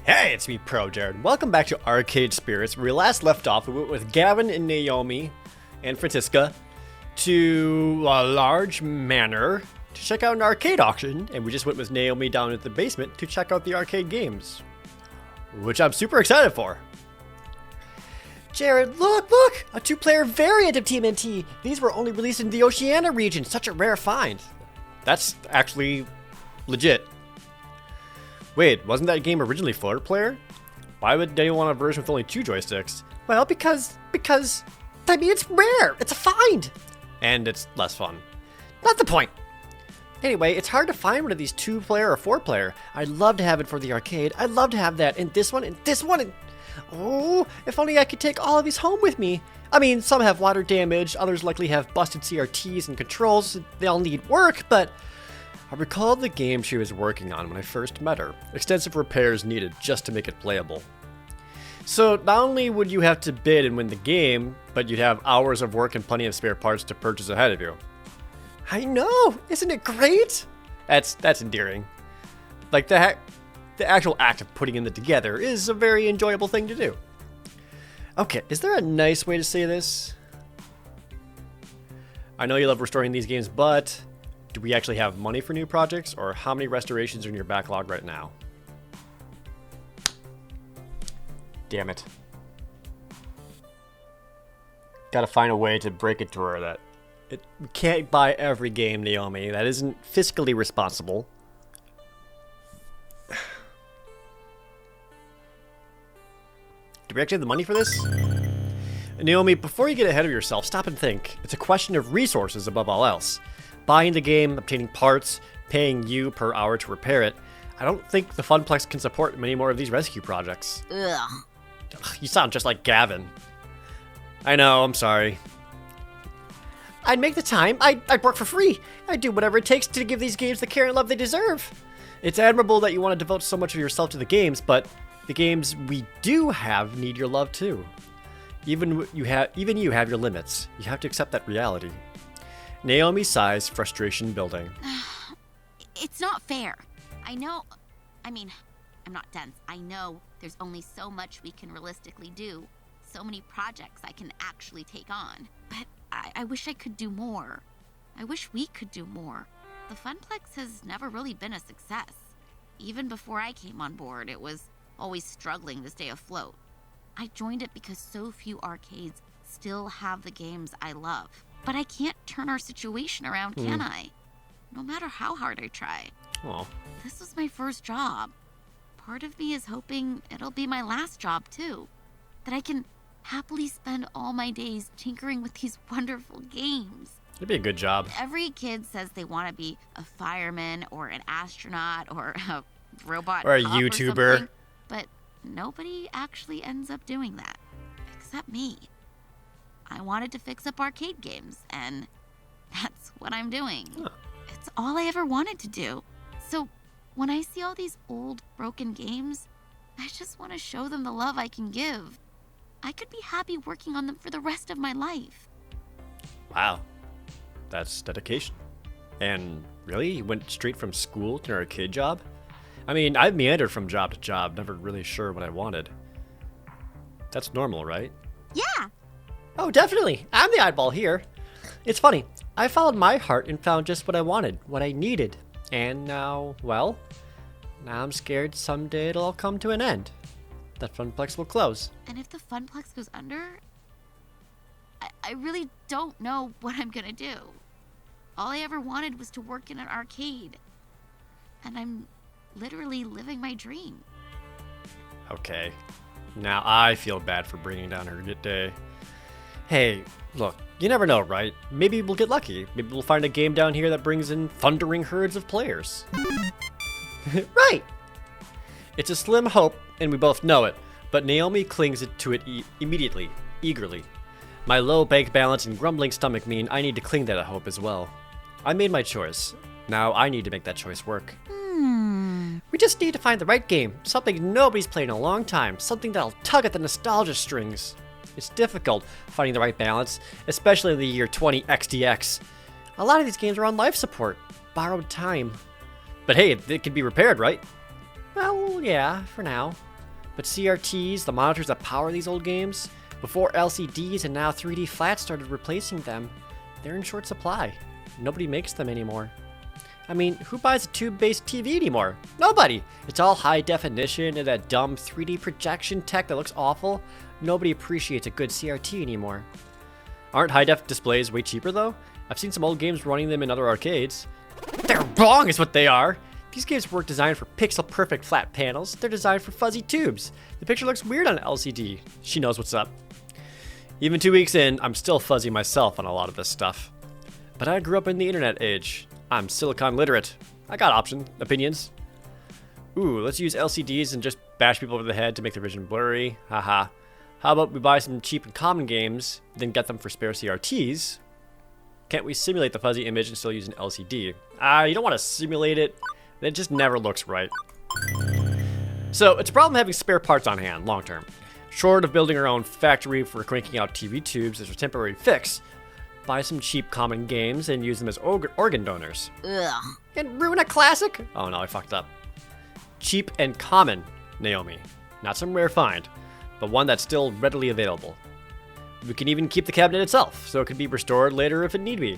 Hey, it's me, ProJared. Welcome back to Arcade Spirits, where we last left off. We went with Gavin and Naomi and Francisca to a large manor to check out an arcade auction, and we just went with Naomi down at the basement to check out the arcade games, which I'm super excited for. Jared, look! A two-player variant of TMNT. These were only released in the Oceania region. Such a rare find. That's actually legit. Wait, wasn't that game originally 4-player? Why would anyone want a version with only 2 joysticks? Well, because, I mean, it's rare. It's a find. And it's less fun. Not the point. Anyway, it's hard to find one of these 2-player or 4-player. I'd love to have it for the arcade. I'd love to have that, and this one, and this one, and... Oh, if only I could take all of these home with me. I mean, some have water damage, others likely have busted CRTs and controls. They all need work, but... I recall the game she was working on when I first met her. Extensive repairs needed just to make it playable. So not only would you have to bid and win the game, but you'd have hours of work and plenty of spare parts to purchase ahead of you. I know! Isn't it great? That's endearing. Like, the actual act of putting it together is a very enjoyable thing to do. Okay, is there a nice way to say this? I know you love restoring these games, but... do we actually have money for new projects, or how many restorations are in your backlog right now? Damn it. Gotta find a way to break it to her that we can't buy every game, Naomi. That isn't fiscally responsible. Do we actually have the money for this? Naomi, before you get ahead of yourself, stop and think. It's a question of resources above all else. Buying the game, obtaining parts, paying you per hour to repair it. I don't think the Funplex can support many more of these rescue projects. Ugh. You sound just like Gavin. I know, I'm sorry. I'd make the time. I'd work for free. I'd do whatever it takes to give these games the care and love they deserve. It's admirable that you want to devote so much of yourself to the games, but the games we do have need your love too. Even you have your limits. You have to accept that reality. Naomi sighs, frustration building. It's not fair. I know. I mean, I'm not dense. I know there's only so much we can realistically do. So many projects I can actually take on. But I wish I could do more. I wish we could do more. The Funplex has never really been a success. Even before I came on board, it was always struggling to stay afloat. I joined it because so few arcades still have the games I love. But I can't turn our situation around, can I? No matter how hard I try. Aw. This was my first job. Part of me is hoping it'll be my last job, too. That I can happily spend all my days tinkering with these wonderful games. It'd be a good job. Every kid says they want to be a fireman or an astronaut or a robot or a cop YouTuber. Or something, but nobody actually ends up doing that. Except me. I wanted to fix up arcade games, and that's what I'm doing. Huh. It's all I ever wanted to do. So when I see all these old, broken games, I just want to show them the love I can give. I could be happy working on them for the rest of my life. Wow. That's dedication. And really? You went straight from school to an arcade job? I mean, I've meandered from job to job, never really sure what I wanted. That's normal, right? Yeah. Oh, definitely. I'm the oddball here. It's funny. I followed my heart and found just what I wanted, what I needed. And now, well, now I'm scared someday it'll all come to an end. That Funplex will close. And if the Funplex goes under, I really don't know what I'm gonna do. All I ever wanted was to work in an arcade. And I'm literally living my dream. Okay. Now I feel bad for bringing down her good day. Hey, look, you never know, right? Maybe we'll get lucky. Maybe we'll find a game down here that brings in thundering herds of players. Right! It's a slim hope, and we both know it, but Naomi clings to it immediately, eagerly. My low bank balance and grumbling stomach mean I need to cling to that hope as well. I made my choice. Now I need to make that choice work. We just need to find the right game, something nobody's played in a long time, something that'll tug at the nostalgia strings. It's difficult finding the right balance, especially in the year 20 XDX. A lot of these games are on life support, borrowed time. But hey, it can be repaired, right? Well, yeah, for now. But CRTs, the monitors that power these old games, before LCDs and now 3D flats started replacing them, they're in short supply. Nobody makes them anymore. I mean, who buys a tube-based TV anymore? Nobody! It's all high definition and that dumb 3D projection tech that looks awful. Nobody appreciates a good CRT anymore. Aren't high-def displays way cheaper though? I've seen some old games running them in other arcades. They're wrong is what they are! These games weren't designed for pixel-perfect flat panels, they're designed for fuzzy tubes. The picture looks weird on an LCD. She knows what's up. Even 2 weeks in, I'm still fuzzy myself on a lot of this stuff. But I grew up in the internet age. I'm silicon literate. I got opinions. Ooh, let's use LCDs and just bash people over the head to make their vision blurry. Haha. How about we buy some cheap and common games, then get them for spare CRTs? Can't we simulate the fuzzy image and still use an LCD? You don't want to simulate it. It just never looks right. So, it's a problem having spare parts on hand, long term. Short of building our own factory for cranking out TV tubes as a temporary fix, buy some cheap common games and use them as organ donors. Ugh. And ruin a classic? Oh no, I fucked up. Cheap and common, Naomi. Not some rare find, but one that's still readily available. We can even keep the cabinet itself, so it can be restored later if it need be.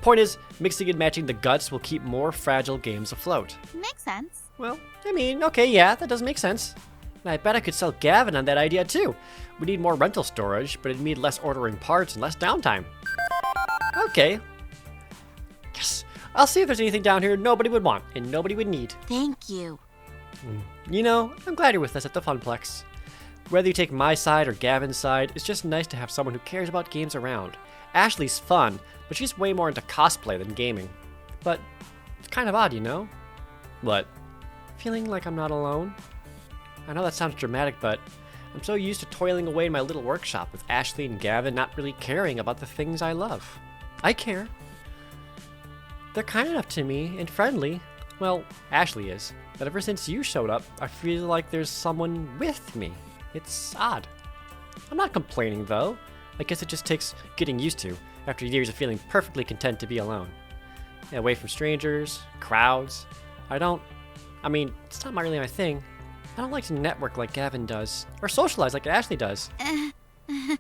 Point is, mixing and matching the guts will keep more fragile games afloat. Makes sense. Well, I mean, okay, yeah, that does make sense. And I bet I could sell Gavin on that idea too. We need more rental storage, but it'd mean less ordering parts and less downtime. Okay. Yes. I'll see if there's anything down here nobody would want and nobody would need. Thank you. You know, I'm glad you're with us at the Funplex. Whether you take my side or Gavin's side, it's just nice to have someone who cares about games around. Ashley's fun, but she's way more into cosplay than gaming. But it's kind of odd, you know? What? Feeling like I'm not alone? I know that sounds dramatic, but I'm so used to toiling away in my little workshop with Ashley and Gavin not really caring about the things I love. I care. They're kind enough to me and friendly. Well, Ashley is. But ever since you showed up, I feel like there's someone with me. It's odd. I'm not complaining though. I guess it just takes getting used to after years of feeling perfectly content to be alone. Away from strangers, crowds. It's not really my thing. I don't like to network like Gavin does, or socialize like Ashley does.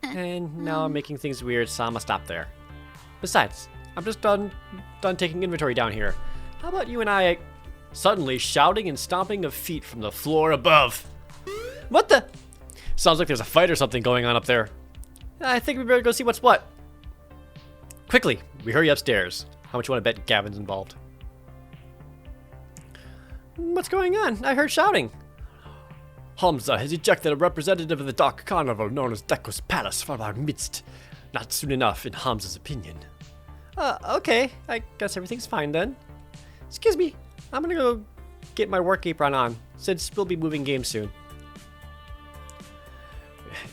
And now I'm making things weird, so I'm gonna stop there. Besides, I'm just done taking inventory down here. How about you and I suddenly shouting and stomping of feet from the floor above? What the? Sounds like there's a fight or something going on up there. I think we better go see what's what. Quickly, we hurry upstairs. How much you want to bet Gavin's involved? What's going on? I heard shouting. Hamza has ejected a representative of the Dark Carnival known as Deko's Palace from our midst. Not soon enough, in Hamza's opinion. Okay. I guess everything's fine then. Excuse me. I'm gonna go get my work apron on, since we'll be moving games soon.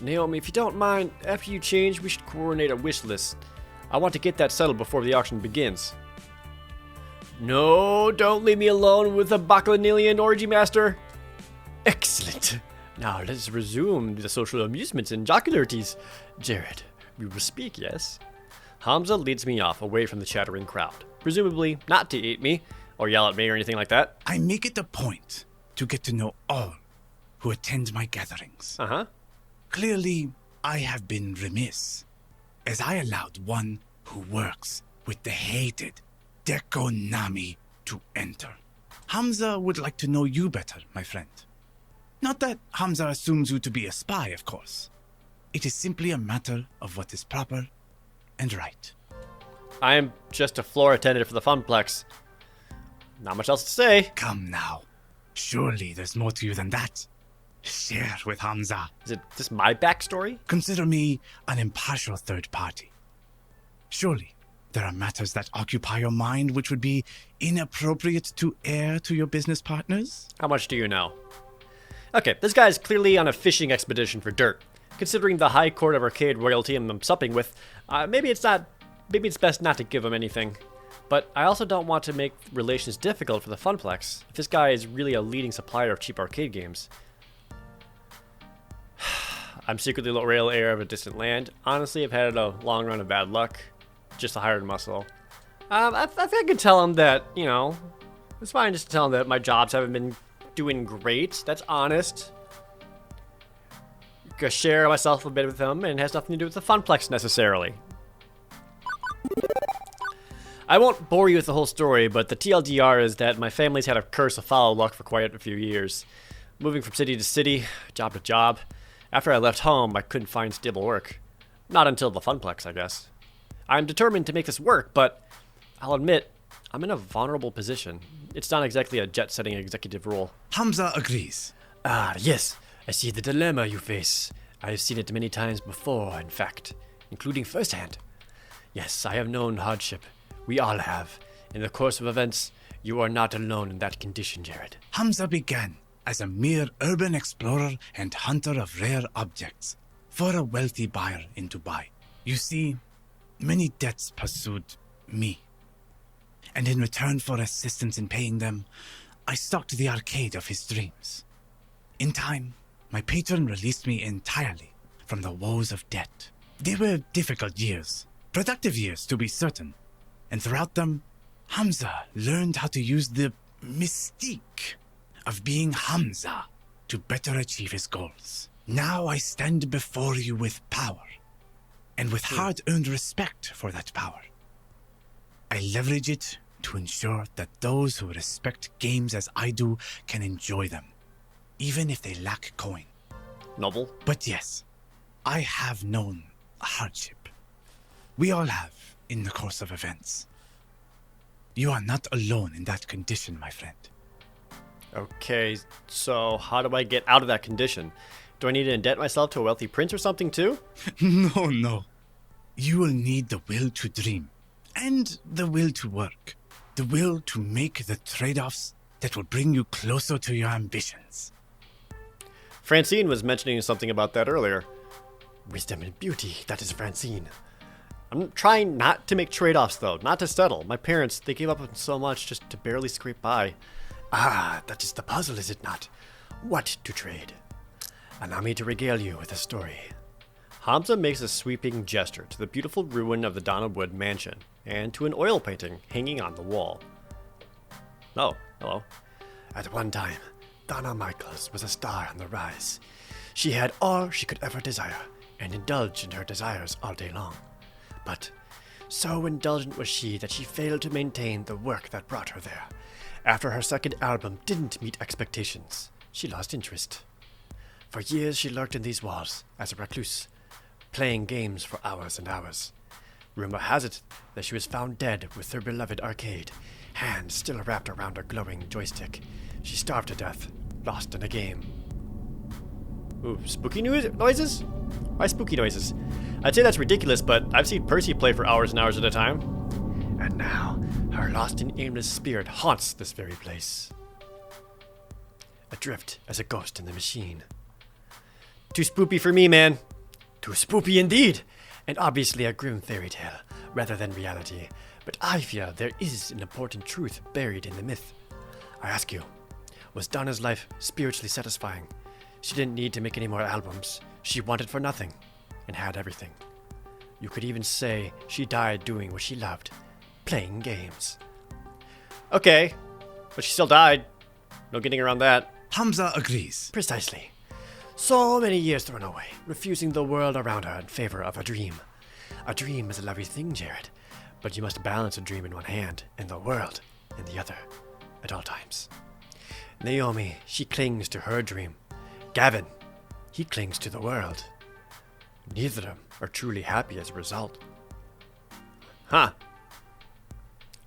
Naomi, if you don't mind, after you change, we should coordinate a wish list. I want to get that settled before the auction begins. No, don't leave me alone with the Bacchanalian Orgy Master. Excellent. Now let's resume the social amusements and jocularities. Jared, we will speak, yes? Hamza leads me off away from the chattering crowd, presumably not to eat me or yell at me or anything like that. I make it a point to get to know all who attend my gatherings. Clearly, I have been remiss, as I allowed one who works with the hated Dekonami to enter. Hamza would like to know you better, my friend. Not that Hamza assumes you to be a spy, of course. It is simply a matter of what is proper and right. I am just a floor attendant for the Funplex. Not much else to say. Come now. Surely there's more to you than that. Share with Hamza. Is it just my backstory? Consider me an impartial third party. Surely there are matters that occupy your mind which would be inappropriate to air to your business partners? How much do you know? Okay, this guy is clearly on a fishing expedition for dirt. Considering the high court of arcade royalty I'm supping with, maybe it's best not to give him anything. But I also don't want to make relations difficult for the Funplex, if this guy is really a leading supplier of cheap arcade games. I'm secretly the royal heir of a distant land. Honestly, I've had a long run of bad luck. Just a hired muscle. I think I could tell him that, it's fine just to tell him that my jobs haven't been doing great. That's honest. share myself a bit with him, and it has nothing to do with the Funplex necessarily. I won't bore you with the whole story, but the TLDR is that my family's had a curse of foul luck for quite a few years. Moving from city to city, job to job. After I left home, I couldn't find stable work. Not until the Funplex, I guess. I'm determined to make this work, but I'll admit, I'm in a vulnerable position. It's not exactly a jet-setting executive role. Hamza agrees. Ah, yes. I see the dilemma you face. I have seen it many times before, in fact, including firsthand. Yes, I have known hardship. We all have. In the course of events, you are not alone in that condition, Jared. Hamza began as a mere urban explorer and hunter of rare objects for a wealthy buyer in Dubai. You see, many debts pursued me. And in return for assistance in paying them, I stocked the arcade of his dreams. In time, my patron released me entirely from the woes of debt. They were difficult years, productive years to be certain. And throughout them, Hamza learned how to use the mystique of being Hamza to better achieve his goals. Now I stand before you with power, and with hard-earned respect for that power. I leverage it to ensure that those who respect games as I do can enjoy them, even if they lack coin. Noble. But yes, I have known hardship. We all have in the course of events. You are not alone in that condition, my friend. Okay, so how do I get out of that condition? Do I need to indebt myself to a wealthy prince or something too? No. You will need the will to dream, and the will to work. The will to make the trade-offs that will bring you closer to your ambitions. Francine was mentioning something about that earlier. Wisdom and beauty, that is Francine. I'm trying not to make trade-offs, though, not to settle. My parents, they gave up on so much just to barely scrape by. Ah, that is the puzzle, is it not? What to trade? Allow me to regale you with a story. Hamza makes a sweeping gesture to the beautiful ruin of the Donna Wood mansion, and to an oil painting hanging on the wall. Oh, hello. At one time, Donna Michaels was a star on the rise. She had all she could ever desire, and indulged in her desires all day long. But so indulgent was she that she failed to maintain the work that brought her there. After her second album didn't meet expectations, she lost interest. For years she lurked in these walls as a recluse, playing games for hours and hours. Rumor has it that she was found dead with her beloved arcade, hands still wrapped around a glowing joystick. She starved to death, lost in a game. Ooh, spooky noises? Why spooky noises? I'd say that's ridiculous, but I've seen Percy play for hours and hours at a time. And now, her lost and aimless spirit haunts this very place. Adrift as a ghost in the machine. Too spoopy for me, man. Too spoopy indeed. And obviously a grim fairy tale, rather than reality. But I fear there is an important truth buried in the myth. I ask you, was Donna's life spiritually satisfying? She didn't need to make any more albums. She wanted for nothing, and had everything. You could even say she died doing what she loved, playing games. Okay, but she still died. No getting around that. Hamza agrees. Precisely. So many years thrown away, refusing the world around her in favor of a dream. A dream is a lovely thing, Jared, but you must balance a dream in one hand and the world in the other at all times. Naomi, she clings to her dream. Gavin, he clings to the world. Neither of them are truly happy as a result. Huh.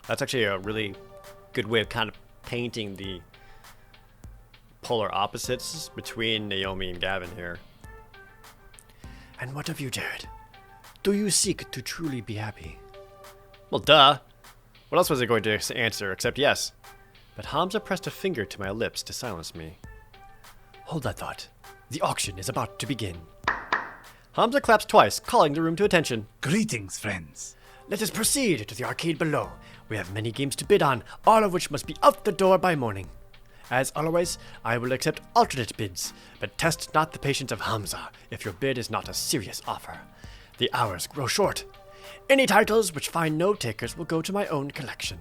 That's actually a really good way of kind of painting the polar opposites between Naomi and Gavin here. And what of you, Jared? Do you seek to truly be happy? Well, duh. What else was I going to answer except yes? But Hamza pressed a finger to my lips to silence me. Hold that thought. The auction is about to begin. Hamza claps twice, calling the room to attention. Greetings, friends. Let us proceed to the arcade below. We have many games to bid on, all of which must be out the door by morning. As always, I will accept alternate bids, but test not the patience of Hamza if your bid is not a serious offer. The hours grow short. Any titles which find no takers will go to my own collection.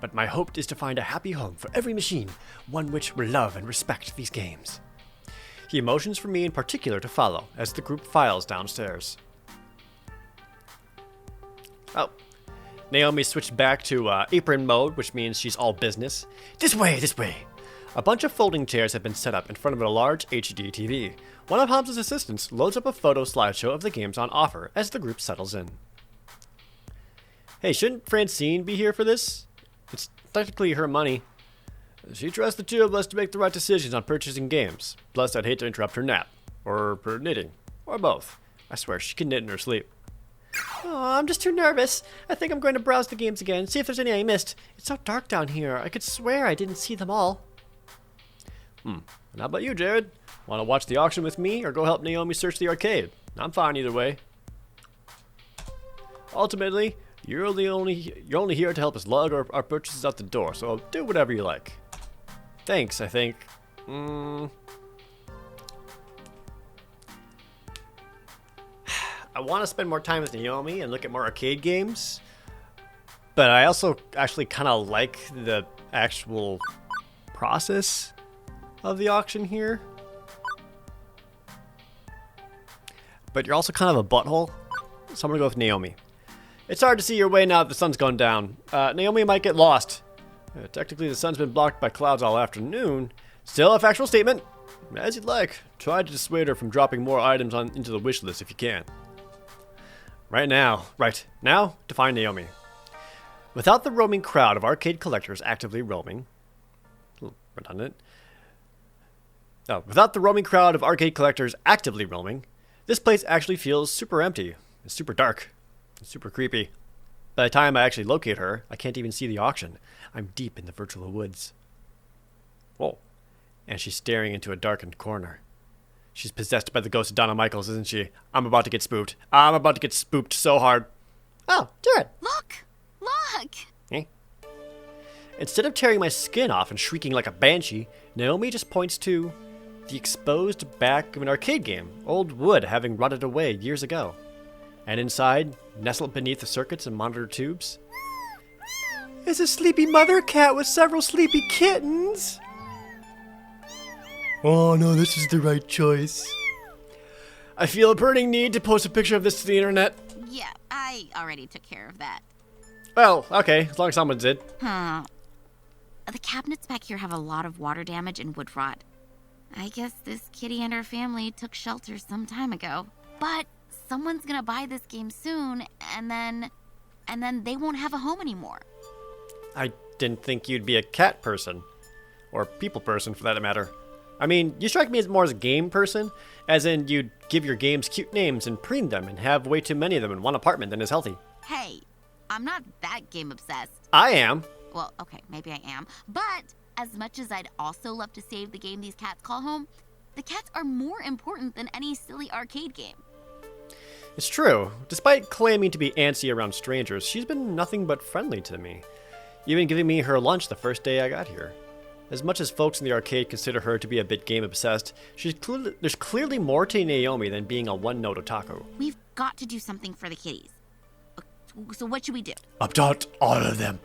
But my hope is to find a happy home for every machine, one which will love and respect these games. He motions for me in particular to follow as the group files downstairs. Oh, Naomi switched back to apron mode, which means she's all business. This way, this way. A bunch of folding chairs have been set up in front of a large HD TV. One of Hamza's assistants loads up a photo slideshow of the games on offer as the group settles in. Hey, shouldn't Francine be here for this? It's technically her money. She trusts the two of us to make the right decisions on purchasing games. Plus, I'd hate to interrupt her nap. Or her knitting. Or both. I swear, she can knit in her sleep. Oh, I'm just too nervous. I think I'm going to browse the games again, see if there's any I missed. It's so dark down here. I could swear I didn't see them all. And how about you, Jared? Want to watch the auction with me, or go help Naomi search the arcade? I'm fine either way. Ultimately, you're only here to help us lug our purchases out the door, so do whatever you like. Thanks, I think. I want to spend more time with Naomi and look at more arcade games, but I also actually kind of like the actual process of the auction here. But you're also kind of a butthole, so I'm going to go with Naomi. It's hard to see your way now that the sun's gone down. Naomi might get lost. Technically, the sun's been blocked by clouds all afternoon. Still a factual statement. As you'd like. Try to dissuade her from dropping more items into the wish list if you can. Right now, to find Naomi. Without the roaming crowd of arcade collectors actively roaming. Redundant. Without the roaming crowd of arcade collectors actively roaming, this place actually feels super empty. It's super dark. It's super creepy. By the time I actually locate her, I can't even see the auction. I'm deep in the virtual woods. Whoa. And she's staring into a darkened corner. She's possessed by the ghost of Donna Michaels, isn't she? I'm about to get spooked. I'm about to get spooked so hard. Oh, Jared. Look! Eh? Instead of tearing my skin off and shrieking like a banshee, Naomi just points to the exposed back of an arcade game, old wood having rotted away years ago. And inside, nestled beneath the circuits and monitor tubes, is a sleepy mother cat with several sleepy kittens. Oh no, this is the right choice. I feel a burning need to post a picture of this to the internet. Yeah, I already took care of that. Well, okay, as long as someone did. The cabinets back here have a lot of water damage and wood rot. I guess this kitty and her family took shelter some time ago. But someone's gonna buy this game soon, and then they won't have a home anymore. I didn't think you'd be a cat person. Or people person, for that matter. I mean, you strike me as more as a game person, as in you'd give your games cute names and preen them and have way too many of them in one apartment than is healthy. Hey, I'm not that game obsessed. I am. Well, okay, maybe I am. But as much as I'd also love to save the game these cats call home, the cats are more important than any silly arcade game. It's true. Despite claiming to be antsy around strangers, she's been nothing but friendly to me. Even giving me her lunch the first day I got here. As much as folks in the arcade consider her to be a bit game obsessed, there's clearly more to Naomi than being a one-note otaku. We've got to do something for the kitties. So what should we do? Adopt all of them.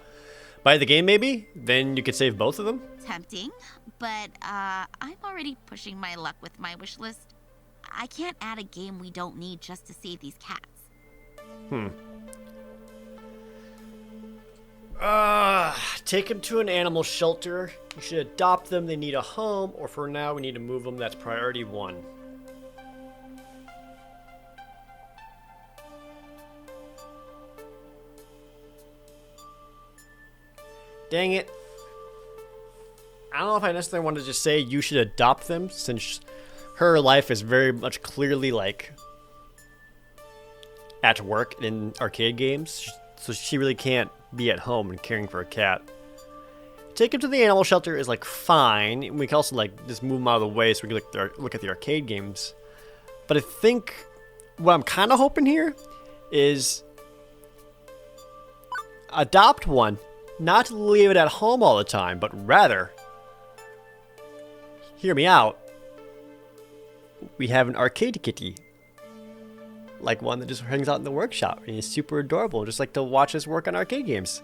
Buy the game, maybe? Then you could save both of them? Tempting, but I'm already pushing my luck with my wish list. I can't add a game we don't need just to save these cats. Take them to an animal shelter. You should adopt them. They need a home, or for now, we need to move them. That's priority 1. Dang it. I don't know if I necessarily want to just say you should adopt them, since her life is very much clearly like at work in arcade games, so she really can't be at home and caring for a cat. Take him to the animal shelter is like fine. We can also like just move him out of the way so we can look at the arcade games. But I think what I'm kind of hoping here is adopt one, not leave it at home all the time, but rather, hear me out, we have an arcade kitty. Like one that just hangs out in the workshop and he's super adorable, just like to watch us work on arcade games.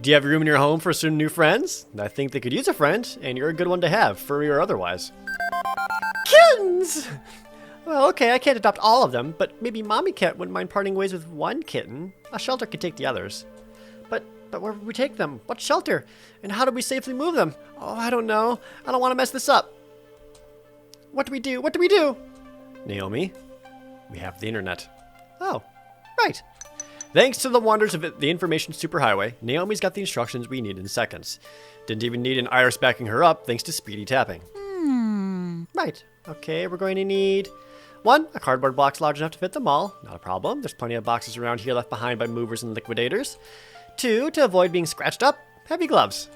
Do you have room in your home for some new friends? I think they could use a friend, and you're a good one to have, furry or otherwise. kittens! Well, okay, I can't adopt all of them, but maybe Mommy Cat wouldn't mind parting ways with one kitten. A shelter could take the others. But where would we take them? What shelter? And how do we safely move them? Oh, I don't know. I don't want to mess this up. What do we do? What do we do? Naomi, we have the internet. Oh, right. Thanks to the wonders of the information superhighway, Naomi's got the instructions we need in seconds. Didn't even need an iris backing her up thanks to speedy tapping. Right. Okay, we're going to need 1, a cardboard box large enough to fit them all. Not a problem. There's plenty of boxes around here left behind by movers and liquidators. 2, to avoid being scratched up, heavy gloves.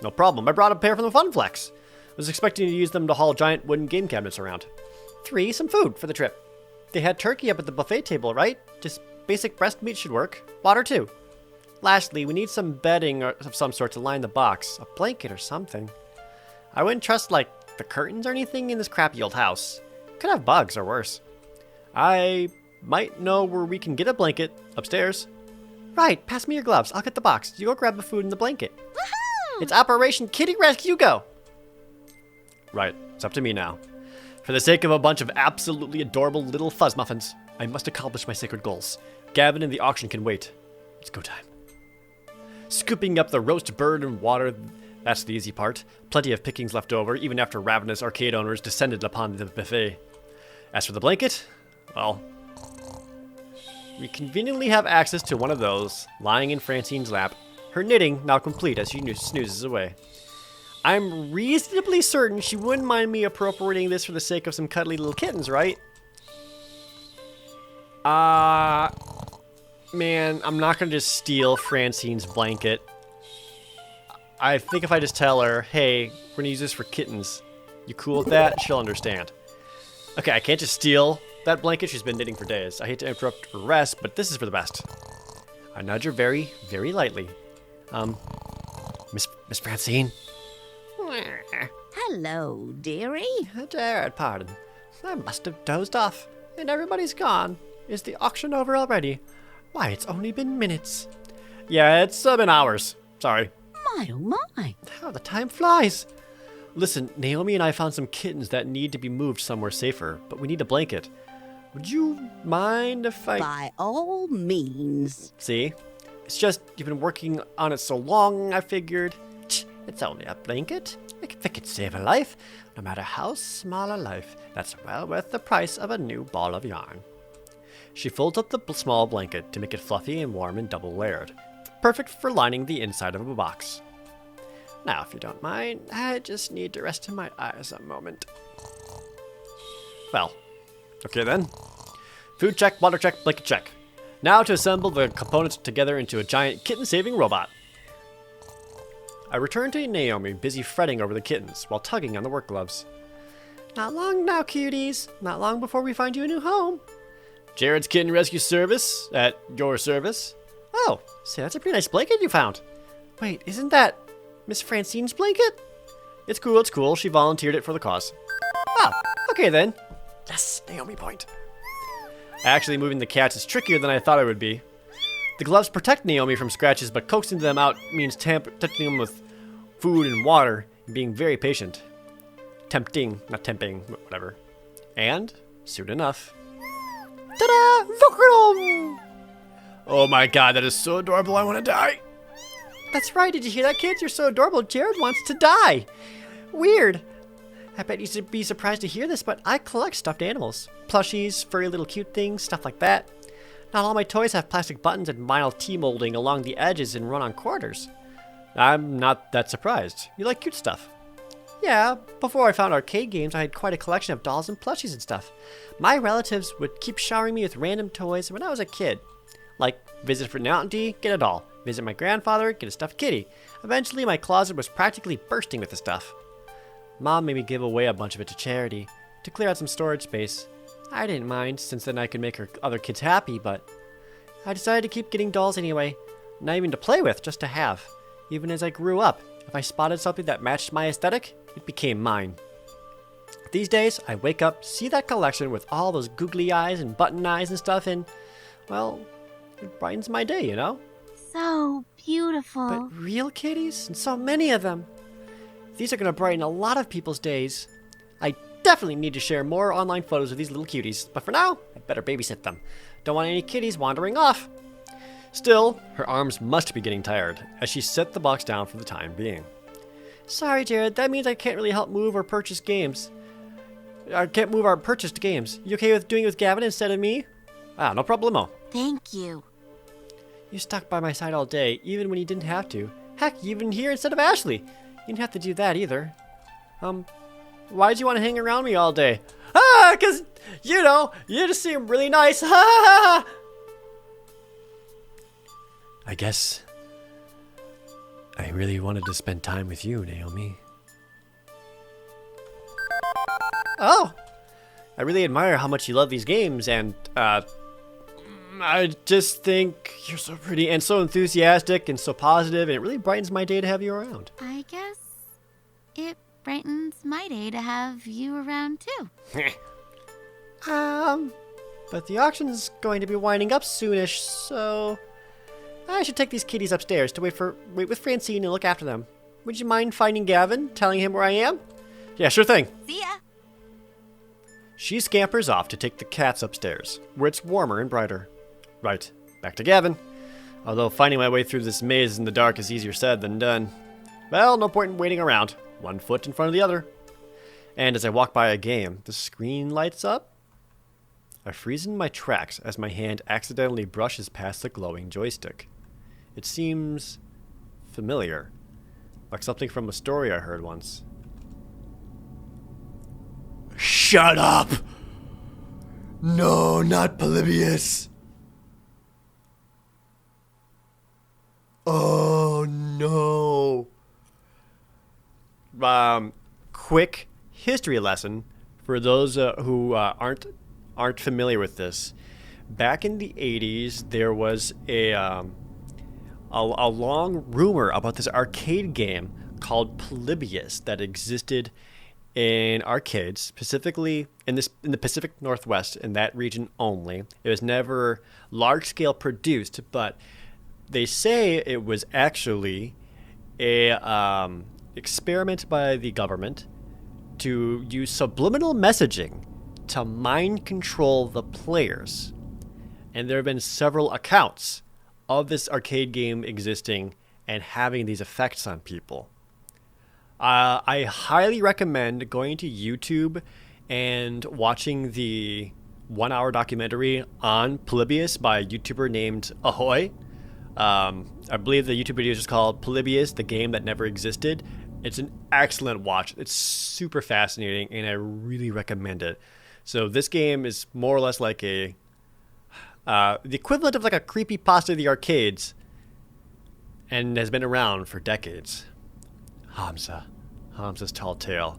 No problem. I brought a pair from the Funplex. Was expecting to use them to haul giant wooden game cabinets around. 3, some food for the trip. They had turkey up at the buffet table, right? Just basic breast meat should work. Water too. Lastly, we need some bedding of some sort to line the box. A blanket or something. I wouldn't trust, like, the curtains or anything in this crappy old house. Could have bugs or worse. I might know where we can get a blanket. Upstairs. Right, pass me your gloves. I'll get the box. You go grab the food and the blanket. Woohoo! It's Operation Kitty Rescue Go! Right, it's up to me now. For the sake of a bunch of absolutely adorable little fuzz muffins, I must accomplish my sacred goals. Gavin and the auction can wait. It's go time. Scooping up the roast bird and water, that's the easy part. Plenty of pickings left over, even after ravenous arcade owners descended upon the buffet. As for the blanket, well, we conveniently have access to one of those, lying in Francine's lap, her knitting now complete as she snoozes away. I'm reasonably certain she wouldn't mind me appropriating this for the sake of some cuddly little kittens, right? Man, I'm not gonna just steal Francine's blanket. I think if I just tell her, hey, we're gonna use this for kittens, you cool with that? She'll understand. Okay, I can't just steal that blanket. She's been knitting for days. I hate to interrupt her rest, but this is for the best. I nudge her very, very lightly. Miss Francine? Hello, dearie. Jared, pardon. I must have dozed off, and everybody's gone. Is the auction over already? Why, it's only been minutes. Yeah, it's been hours. Sorry. My, oh my. How the time flies. Listen, Naomi and I found some kittens that need to be moved somewhere safer, but we need a blanket. Would you mind if I... By all means. See? It's just, you've been working on it so long, I figured. It's only a blanket. If it could save a life, no matter how small a life, that's well worth the price of a new ball of yarn. She folds up the small blanket to make it fluffy and warm and double layered. Perfect for lining the inside of a box. Now, if you don't mind, I just need to rest in my eyes a moment. Well, okay then. Food check, water check, blanket check. Now to assemble the components together into a giant kitten-saving robot. I return to Naomi, busy fretting over the kittens, while tugging on the work gloves. Not long now, cuties. Not long before we find you a new home. Jared's Kitten Rescue Service, at your service. Oh, say, that's a pretty nice blanket you found. Wait, isn't that Miss Francine's blanket? It's cool. She volunteered it for the cause. Oh, okay then. Yes, Naomi point. Actually, moving the cats is trickier than I thought it would be. The gloves protect Naomi from scratches, but coaxing them out means touching them with food and water and being very patient. Tempting, not tempting, whatever. And, soon enough... Ta-da! Voodoo! Oh my god, that is so adorable, I want to die. That's right, did you hear that, kids? You're so adorable, Jared wants to die. Weird. I bet you should be surprised to hear this, but I collect stuffed animals. Plushies, furry little cute things, stuff like that. Not all my toys have plastic buttons and vinyl T-molding along the edges and run on quarters. I'm not that surprised. You like cute stuff. Yeah, before I found arcade games, I had quite a collection of dolls and plushies and stuff. My relatives would keep showering me with random toys when I was a kid. Like, visit for an auntie, get a doll. Visit my grandfather, get a stuffed kitty. Eventually, my closet was practically bursting with the stuff. Mom made me give away a bunch of it to charity, to clear out some storage space. I didn't mind, since then I could make her other kids happy, but I decided to keep getting dolls anyway. Not even to play with, just to have. Even as I grew up, if I spotted something that matched my aesthetic, it became mine. These days, I wake up, see that collection with all those googly eyes and button eyes and stuff, and, well, it brightens my day, you know? So beautiful. But real kitties? And so many of them. These are going to brighten a lot of people's days. I definitely need to share more online photos of these little cuties, but for now, I better babysit them. Don't want any kitties wandering off. Still, her arms must be getting tired, as she set the box down for the time being. Sorry, Jared, that means I can't really help move or purchase games. I can't move our purchased games. You okay with doing it with Gavin instead of me? Ah, no problemo. Thank you. You stuck by my side all day, even when you didn't have to. Heck, you even here instead of Ashley. You didn't have to do that either. Why did you want to hang around me all day? Ah, 'cause, you know, you just seem really nice. Ha ha ha! I guess I really wanted to spend time with you, Naomi. Oh, I really admire how much you love these games, and I just think you're so pretty and so enthusiastic and so positive, and it really brightens my day to have you around. I guess it brightens my day to have you around too. But the auction's going to be winding up soonish, so I should take these kitties upstairs to wait with Francine and look after them. Would you mind finding Gavin, telling him where I am? Yeah, sure thing. See ya. She scampers off to take the cats upstairs, where it's warmer and brighter. Right, back to Gavin. Although finding my way through this maze in the dark is easier said than done. Well, no point in waiting around. One foot in front of the other. And as I walk by a game, the screen lights up. I freeze in my tracks as my hand accidentally brushes past the glowing joystick. It seems familiar, like something from a story I heard once. Shut up! No, not Polybius! Oh no! Quick history lesson for those who aren't familiar with this. Back in the 80s, there was a long rumor about this arcade game called Polybius that existed in arcades, specifically in the Pacific Northwest, in that region only. It was never large-scale produced, but they say it was actually a experiment by the government to use subliminal messaging to mind control the players. And there have been several accounts of this arcade game existing and having these effects on people. I highly recommend going to YouTube and watching the 1-hour documentary on Polybius by a YouTuber named Ahoy. I believe the YouTube video is just called Polybius, the game that never existed. It's an excellent watch. It's super fascinating, and I really recommend it. So this game is more or less like the equivalent of like a creepypasta of the arcades, and has been around for decades. Hamza's tall tale.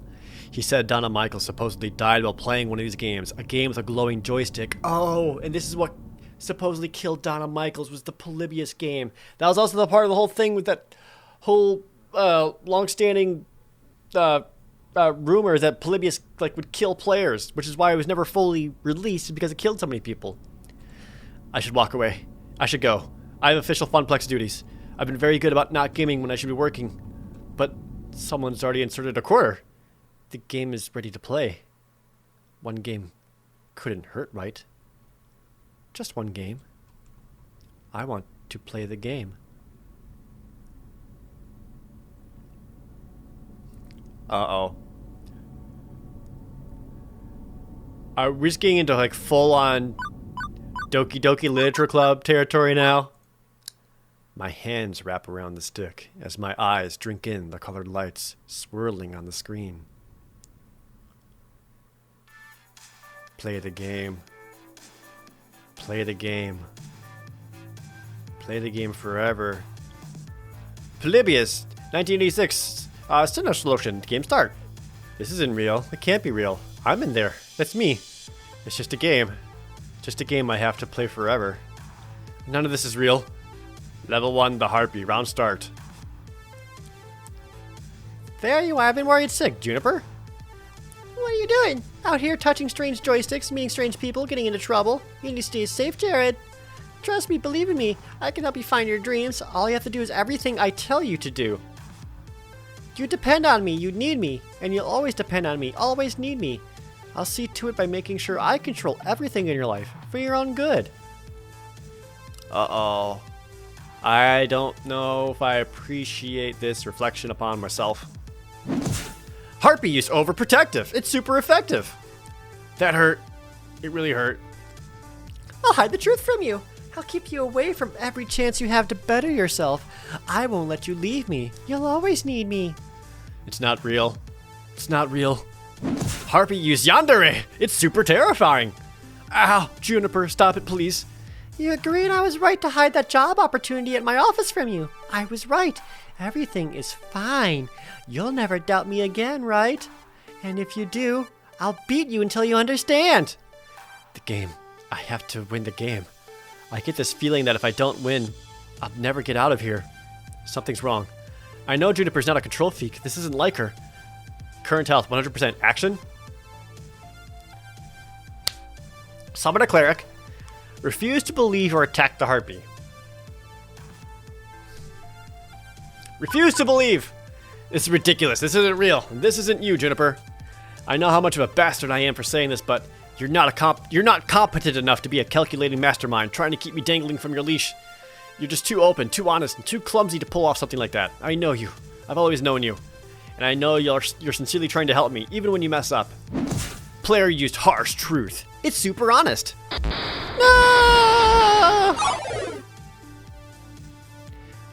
He said Donna Michaels supposedly died while playing one of these games, a game with a glowing joystick. Oh, and this is what supposedly killed Donna Michaels, was the Polybius game. That was also the part of the whole thing with that whole long-standing rumor that Polybius would kill players, which is why it was never fully released, because it killed so many people. I should walk away. I should go. I have official Funplex duties. I've been very good about not gaming when I should be working. But someone's already inserted a quarter. The game is ready to play. One game couldn't hurt, right? Just one game. I want to play the game. Uh-oh. Are we just getting into full-on Doki Doki Literature Club territory now? My hands wrap around the stick as my eyes drink in the colored lights swirling on the screen. Play the game. Play the game. Play the game forever. Polybius, 1986. Still no solution. Game start. This isn't real. It can't be real. I'm in there. That's me. It's just a game. Just a game I have to play forever. None of this is real. Level 1, the Harpy. Round start. There you are. I've been worried sick, Juniper. What are you doing? Out here touching strange joysticks, meeting strange people, getting into trouble. You need to stay safe, Jared. Trust me, believe in me. I can help you find your dreams. All you have to do is everything I tell you to do. You depend on me. You need me. And you'll always depend on me. Always need me. I'll see to it by making sure I control everything in your life for your own good. Uh-oh. I don't know if I appreciate this reflection upon myself. Harpy use overprotective. It's super effective. That hurt. It really hurt. I'll hide the truth from you. I'll keep you away from every chance you have to better yourself. I won't let you leave me. You'll always need me. It's not real. It's not real. Harpy use yandere. It's super terrifying. Ow, Juniper, stop it, please. You agreed I was right to hide that job opportunity at my office from you. I was right. Everything is fine. You'll never doubt me again, right? And if you do, I'll beat you until you understand. The game. I have to win the game. I get this feeling that if I don't win, I'll never get out of here. Something's wrong. I know Juniper's not a control freak. This isn't like her. Current health, 100%. Action. Summon a cleric. Refuse to believe or attack the harpy. Refuse to believe! This is ridiculous. This isn't real. This isn't you, Juniper. I know how much of a bastard I am for saying this, but you're not competent enough to be a calculating mastermind trying to keep me dangling from your leash. You're just too open, too honest, and too clumsy to pull off something like that. I know you. I've always known you. And I know you're sincerely trying to help me, even when you mess up. Player used harsh truth. It's super honest. No!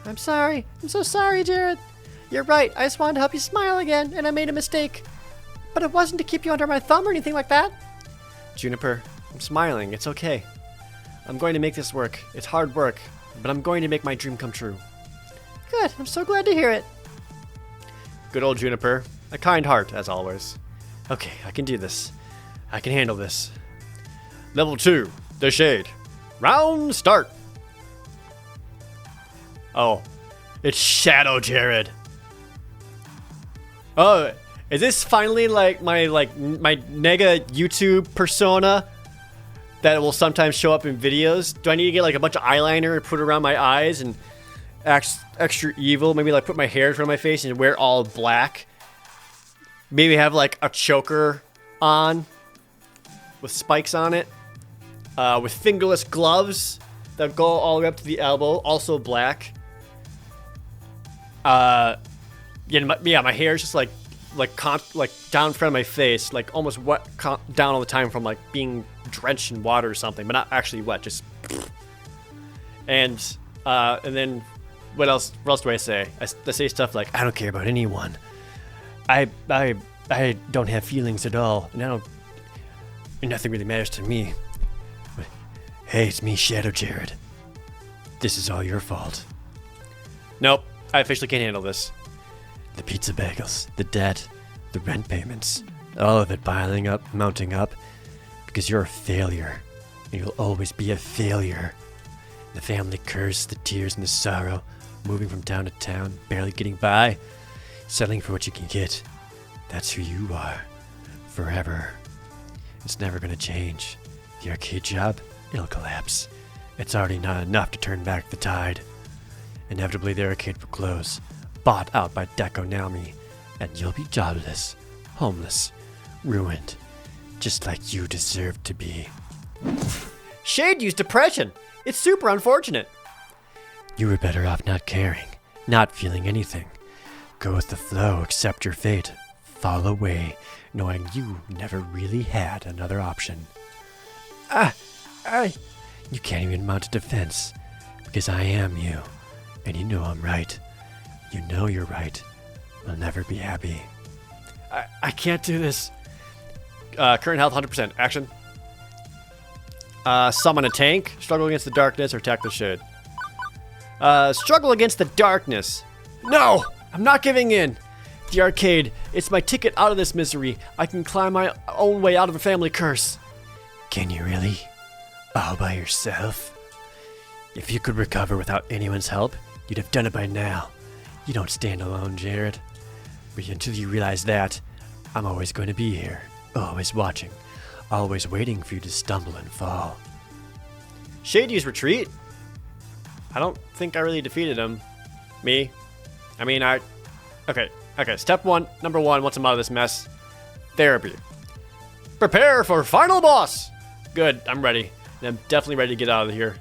I'm sorry. I'm so sorry, Jared. You're right. I just wanted to help you smile again, and I made a mistake. But it wasn't to keep you under my thumb or anything like that. Juniper, I'm smiling. It's okay. I'm going to make this work. It's hard work, but I'm going to make my dream come true. Good. I'm so glad to hear it. Good old Juniper. A kind heart, as always. Okay, I can do this. I can handle this. Level 2, the Shade. Round start. Oh, it's Shadow Jared. Oh, is this finally like my nega YouTube persona that will sometimes show up in videos? Do I need to get like a bunch of eyeliner and put it around my eyes and act extra evil? Maybe like put my hair in front of my face and wear all black. Maybe have like a choker on with spikes on it, with fingerless gloves that go all the way up to the elbow, also black. Yeah, my hair is just like down in front of my face, like almost wet down all the time from like being drenched in water or something, but not actually wet, just. And then what else do I say? I say stuff like, I don't care about anyone. I don't have feelings at all, and nothing really matters to me. But, hey, it's me, Shadow Jared. This is all your fault. Nope, I officially can't handle this. The pizza bagels, the debt, the rent payments, all of it piling up, mounting up, because you're a failure, and you'll always be a failure. The family curse, the tears and the sorrow, moving from town to town, barely getting by, settling for what you can get. That's who you are, forever. It's never gonna change. The arcade job, it'll collapse. It's already not enough to turn back the tide. Inevitably, the arcade will close, bought out by Naomi, and you'll be jobless, homeless, ruined, just like you deserve to be. Shade used depression. It's super unfortunate. You were better off not caring, not feeling anything. Go with the flow, accept your fate, fall away, knowing you never really had another option. You can't even mount a defense, because I am you, and you know I'm right. You know you're right. I'll never be happy. I can't do this. Current health 100%. Action. Summon a tank. Struggle against the darkness or attack the shade. Struggle against the darkness. No! I'm not giving in. The arcade. It's my ticket out of this misery. I can climb my own way out of a family curse. Can you really? All by yourself? If you could recover without anyone's help, you'd have done it by now. You don't stand alone, Jared. But until you realize that, I'm always going to be here, always watching, always waiting for you to stumble and fall. Shady's retreat? I don't think I really defeated him. Me? I mean, Okay, step one, number one, once I'm out of this mess, therapy. Prepare for final boss. Good, I'm ready. I'm definitely ready to get out of here.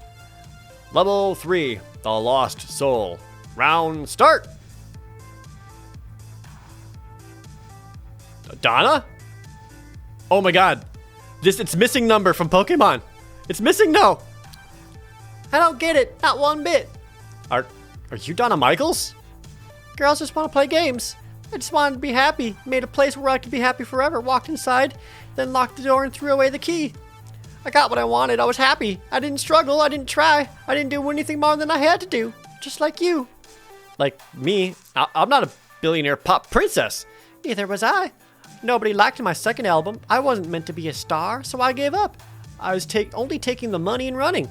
Level 3, the Lost Soul. Round start. Donna? Oh my god. It's missing number from Pokemon. It's missing no. I don't get it, not one bit. Are you Donna Michaels? Girls just want to play games. I just wanted to be happy. Made a place where I could be happy forever. Walked inside, then locked the door and threw away the key. I got what I wanted. I was happy. I didn't struggle. I didn't try. I didn't do anything more than I had to do. Just like you. Like me? I'm not a billionaire pop princess. Neither was I. Nobody liked my second album. I wasn't meant to be a star, so I gave up. I was only taking the money and running.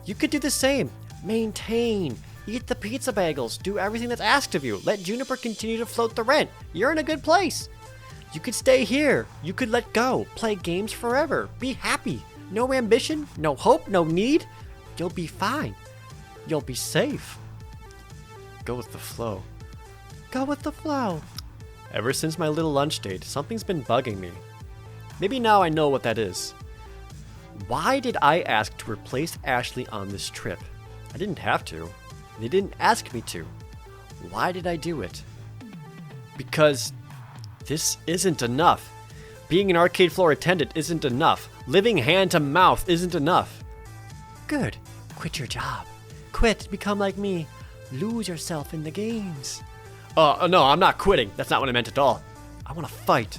You could do the same. Maintain. Eat the pizza bagels. Do everything that's asked of you. Let Juniper continue to float the rent. You're in a good place. You could stay here. You could let go. Play games forever. Be happy. No ambition, no hope, no need. You'll be fine. You'll be safe. Go with the flow. Go with the flow. Ever since my little lunch date, something's been bugging me. Maybe now I know what that is. Why did I ask to replace Ashley on this trip? I didn't have to. They didn't ask me to. Why did I do it? Because this isn't enough. Being an arcade floor attendant isn't enough. Living hand to mouth isn't enough. Good. Quit your job. Quit. Become like me. Lose yourself in the games. No, I'm not quitting. That's not what I meant at all. I want to fight.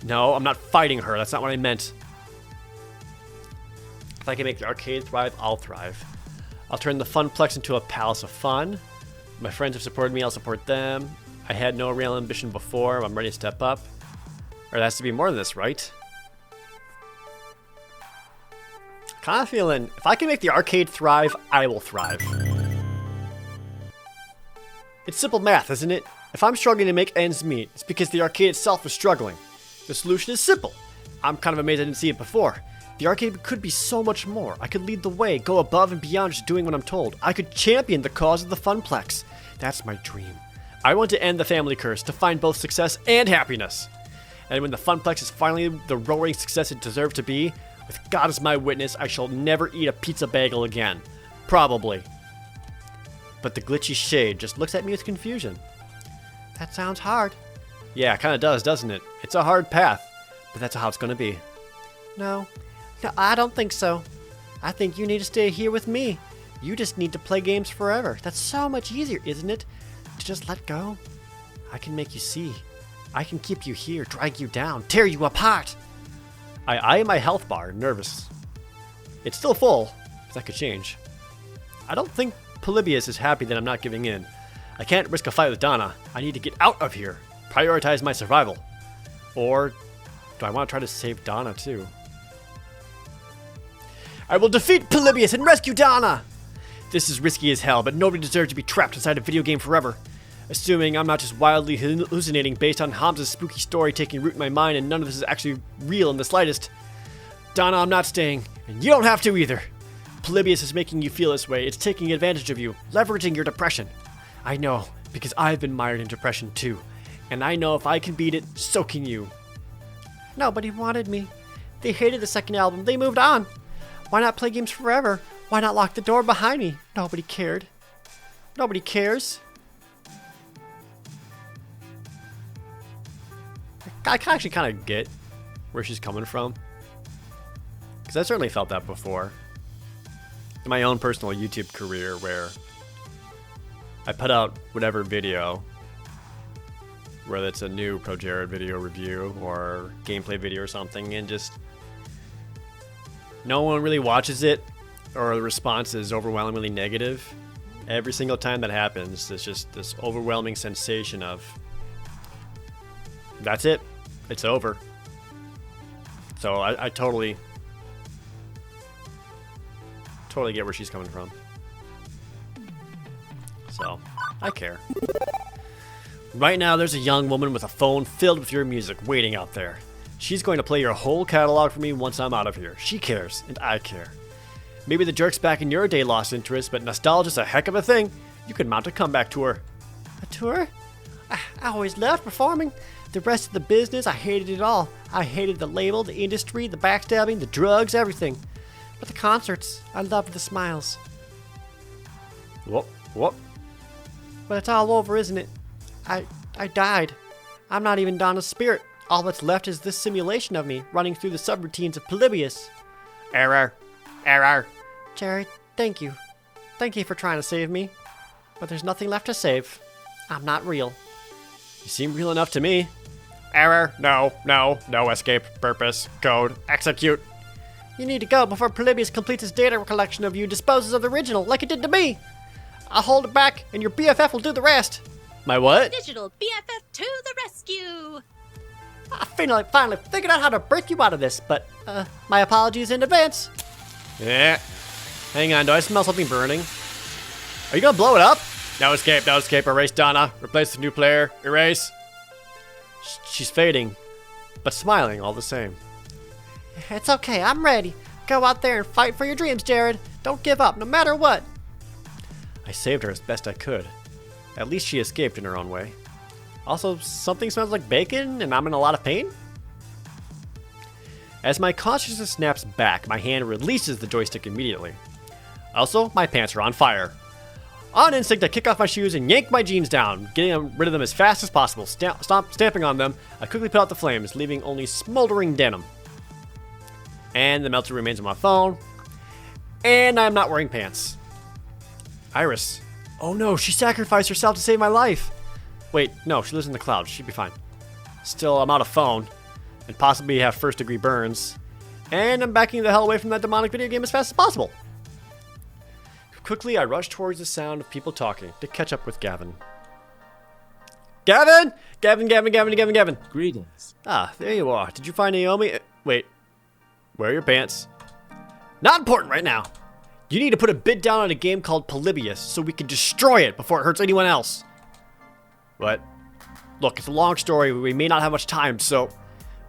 No, I'm not fighting her. That's not what I meant. If I can make the arcade thrive, I'll thrive. I'll turn the Funplex into a palace of fun. My friends have supported me, I'll support them. I had no real ambition before, I'm ready to step up. Or there has to be more than this, right? Kind of feeling, if I can make the arcade thrive, I will thrive. It's simple math, isn't it? If I'm struggling to make ends meet, it's because the arcade itself is struggling. The solution is simple. I'm kind of amazed I didn't see it before. The arcade could be so much more. I could lead the way, go above and beyond just doing what I'm told. I could champion the cause of the Funplex. That's my dream. I want to end the family curse, to find both success and happiness. And when the Funplex is finally the roaring success it deserves to be, with God as my witness, I shall never eat a pizza bagel again. Probably. But the glitchy shade just looks at me with confusion. That sounds hard. Yeah, it kind of does, doesn't it? It's a hard path, but that's how it's going to be. No, I don't think so. I think you need to stay here with me. You just need to play games forever. That's so much easier, isn't it? To just let go. I can make you see. I can keep you here, drag you down, tear you apart. I eye my health bar, nervous. It's still full, but that could change. I don't think Polybius is happy that I'm not giving in. I can't risk a fight with Donna. I need to get out of here. Prioritize my survival. Or do I want to try to save Donna too? I will defeat Polybius and rescue Donna! This is risky as hell, but nobody deserves to be trapped inside a video game forever. Assuming I'm not just wildly hallucinating based on Hamza's spooky story taking root in my mind and none of this is actually real in the slightest. Donna, I'm not staying, and you don't have to either. Polybius is making you feel this way. It's taking advantage of you, leveraging your depression. I know, because I've been mired in depression too. And I know if I can beat it, so can you. Nobody wanted me. They hated the second album. They moved on. Why not play games forever? Why not lock the door behind me? Nobody cared. Nobody cares. I actually kind of get where she's coming from. Because I certainly felt that before. In my own personal YouTube career where I put out whatever video, whether it's a new ProJared video review or gameplay video or something, and just no one really watches it or the response is overwhelmingly negative. Every single time that happens, there's just this overwhelming sensation of that's it. It's over. So I totally get where she's coming from. So, I care. Right now, there's a young woman with a phone filled with your music waiting out there. She's going to play your whole catalog for me once I'm out of here. She cares, and I care. Maybe the jerk's back in your day lost interest, but nostalgia's a heck of a thing. You could mount a comeback tour. A tour? I always loved performing. The rest of the business, I hated it all. I hated the label, the industry, the backstabbing, the drugs, everything. But the concerts, I loved the smiles. Whoop, whoop. But it's all over, isn't it? I died. I'm not even Donna's spirit. All that's left is this simulation of me running through the subroutines of Polybius. Error. Error. Jared, thank you. Thank you for trying to save me. But there's nothing left to save. I'm not real. You seem real enough to me. Error. No escape. Purpose. Code. Execute. You need to go before Polybius completes his data collection of you and disposes of the original like it did to me. I'll hold it back and your BFF will do the rest. My what? Digital BFF to the rescue! I finally figured out how to break you out of this, but, my apologies in advance. Yeah. Hang on, do I smell something burning? Are you gonna blow it up? No escape, erase Donna. Replace the new player, erase. She's fading, but smiling all the same. It's okay, I'm ready. Go out there and fight for your dreams, Jared. Don't give up, no matter what. I saved her as best I could. At least she escaped in her own way. Also, something smells like bacon and I'm in a lot of pain? As my consciousness snaps back, my hand releases the joystick immediately. Also, my pants are on fire. On instinct, I kick off my shoes and yank my jeans down, getting rid of them as fast as possible. Stamping on them, I quickly put out the flames, leaving only smoldering denim. And the melted remains of my phone. And I'm not wearing pants. Iris. Oh no, she sacrificed herself to save my life. Wait, no, she lives in the clouds. She'd be fine. Still, I'm out of phone, and possibly have first-degree burns. And I'm backing the hell away from that demonic video game as fast as possible. Quickly, I rush towards the sound of people talking to catch up with Gavin. Gavin! Gavin! Greetings. Ah, there you are. Did you find Naomi? Wait. Where are your pants? Not important right now. You need to put a bid down on a game called Polybius so we can destroy it before it hurts anyone else. What? Look, it's a long story. We may not have much time, so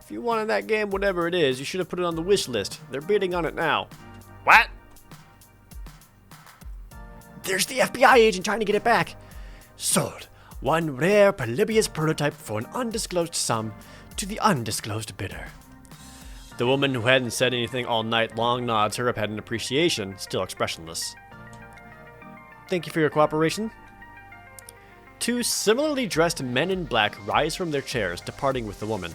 if you wanted that game, whatever it is, you should have put it on the wish list. They're bidding on it now. What? There's the FBI agent trying to get it back. Sold. One rare Polybius prototype for an undisclosed sum to the undisclosed bidder. The woman who hadn't said anything all night long nods her head in appreciation, still expressionless. Thank you for your cooperation. Two similarly dressed men in black rise from their chairs, departing with the woman,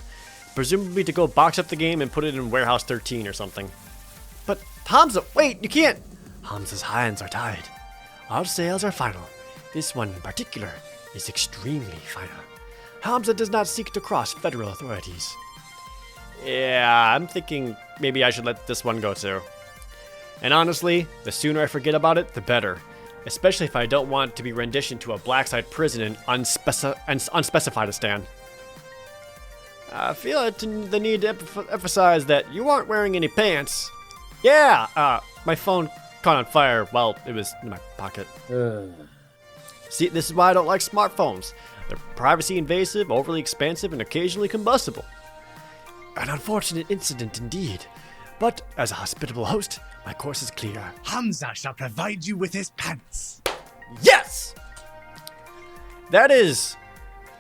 presumably to go box up the game and put it in Warehouse 13 or something. But Hamza, wait, you can't! Hamza's hands are tied. Our sales are final. This one in particular is extremely final. Hamza does not seek to cross federal authorities. Yeah, I'm thinking maybe I should let this one go too. And honestly, the sooner I forget about it, the better. Especially if I don't want to be renditioned to a black-site prison in unspecified stand. I feel the need to emphasize that you aren't wearing any pants. Yeah, my phone caught on fire while it was in my pocket. See, this is why I don't like smartphones. They're privacy invasive, overly expensive, and occasionally combustible. An unfortunate incident indeed. But as a hospitable host, my course is clear. Hamza shall provide you with his pants. Yes! That is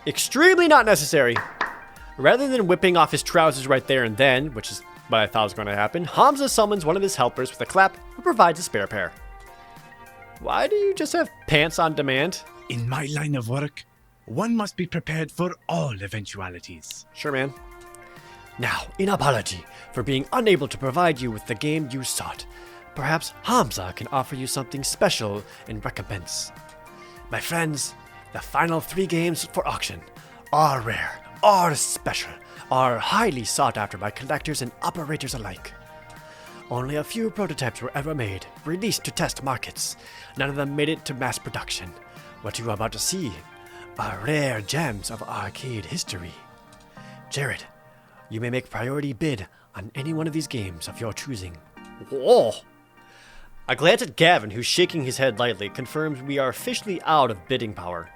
extremely not necessary. Rather than whipping off his trousers right there and then, which is what I thought was going to happen, Hamza summons one of his helpers with a clap who provides a spare pair. Why do you just have pants on demand? In my line of work, one must be prepared for all eventualities. Sure, man. Now, in apology for being unable to provide you with the game you sought, perhaps Hamza can offer you something special in recompense. My friends, the final 3 games for auction are rare, are special, are highly sought after by collectors and operators alike. Only a few prototypes were ever made, released to test markets. None of them made it to mass production. What you are about to see are rare gems of arcade history. Jared, you may make priority bid on any one of these games of your choosing. Whoa! A glance at Gavin, who's shaking his head lightly, confirms we are officially out of bidding power.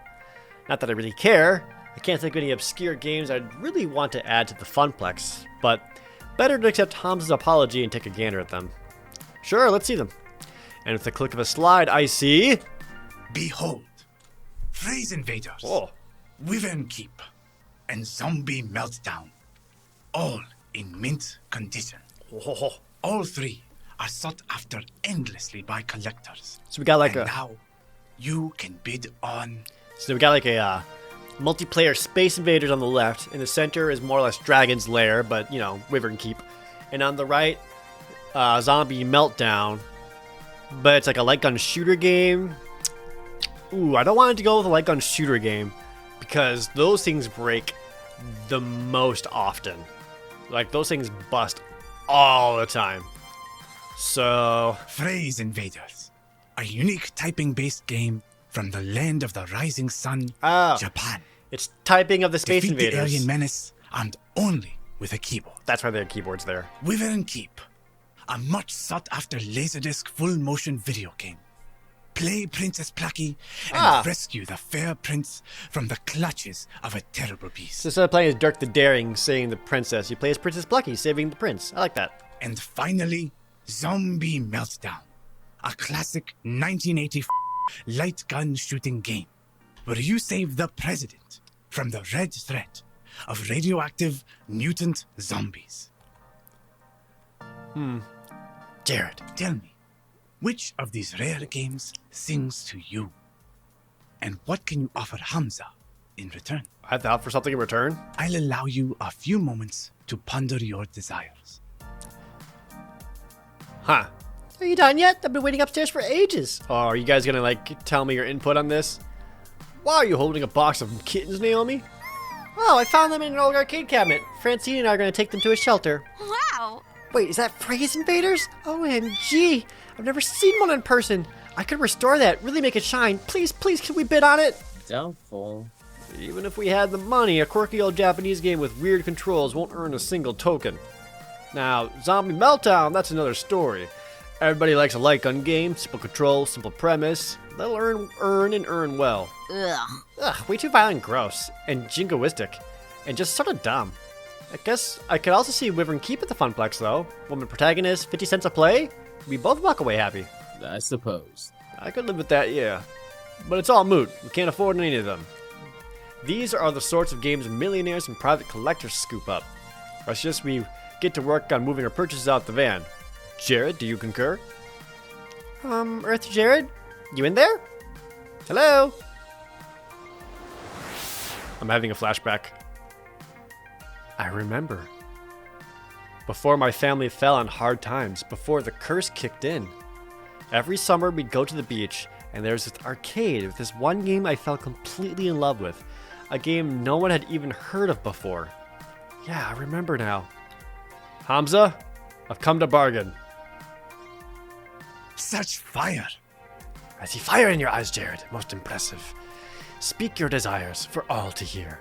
Not that I really care. I can't think of any obscure games I'd really want to add to the Funplex, but better to accept Hamza's apology and take a gander at them. Sure, let's see them. And with the click of a slide, I see... Behold, Phrase Invaders, Oh. Wyvern Keep, and Zombie Meltdown, all in mint condition. Oh. All three are sought after endlessly by collectors. So we got like and now you can bid on. So we got like a multiplayer Space Invaders on the left. In the center is more or less Dragon's Lair, but you know, Wyvern Keep. And on the right, Zombie Meltdown. But it's like a light gun shooter game. Ooh, I don't want it to go with a light gun shooter game because those things break the most often. Like those things bust all the time. So Phrase Invaders, a unique typing-based game from the land of the rising sun, Japan. It's typing of the Space Defeat Invaders. the alien menace armed only with a keyboard. That's why there are keyboards there. Wyvern Keep, a much sought-after Laserdisc full-motion video game. Play Princess Plucky and rescue the fair prince from the clutches of a terrible beast. So instead of playing as Dirk the Daring, saving the princess, you play as Princess Plucky, saving the prince. I like that. And finally, Zombie Meltdown, a classic 1980 light gun shooting game where you save the president from the red threat of radioactive mutant zombies. Jared. Tell me, which of these rare games sings to you? And what can you offer Hamza in return? I have to offer something in return? I'll allow you a few moments to ponder your desires. Huh. Are you done yet? I've been waiting upstairs for ages. Oh, are you guys gonna like tell me your input on this? Why are you holding a box of kittens, Naomi? Oh, I found them in an old arcade cabinet. Francine and I are gonna take them to a shelter. Wow! Wait, is that Phrase Invaders? OMG! I've never seen one in person. I could restore that, really make it shine. Please, please, can we bid on it? Doubtful. Even if we had the money, a quirky old Japanese game with weird controls won't earn a single token. Now, Zombie Meltdown, that's another story. Everybody likes a light gun game, simple control, simple premise. They'll earn well. Ugh, way too violent and gross, and jingoistic, and just sort of dumb. I guess I could also see Wyvern Keep at the Funplex though. Woman protagonist, 50 cents a play? We both walk away happy. I suppose. I could live with that, yeah. But it's all moot. We can't afford any of them. These are the sorts of games millionaires and private collectors scoop up. Or it's just we get to work on moving our purchases out the van. Jared, do you concur? Earth Jared? You in there? Hello? I'm having a flashback. I remember. Before my family fell on hard times, before the curse kicked in. Every summer we'd go to the beach, and there's this arcade with this one game I fell completely in love with. A game no one had even heard of before. Yeah, I remember now. Hamza, I've come to bargain. Such fire! I see fire in your eyes, Jared. Most impressive. Speak your desires for all to hear.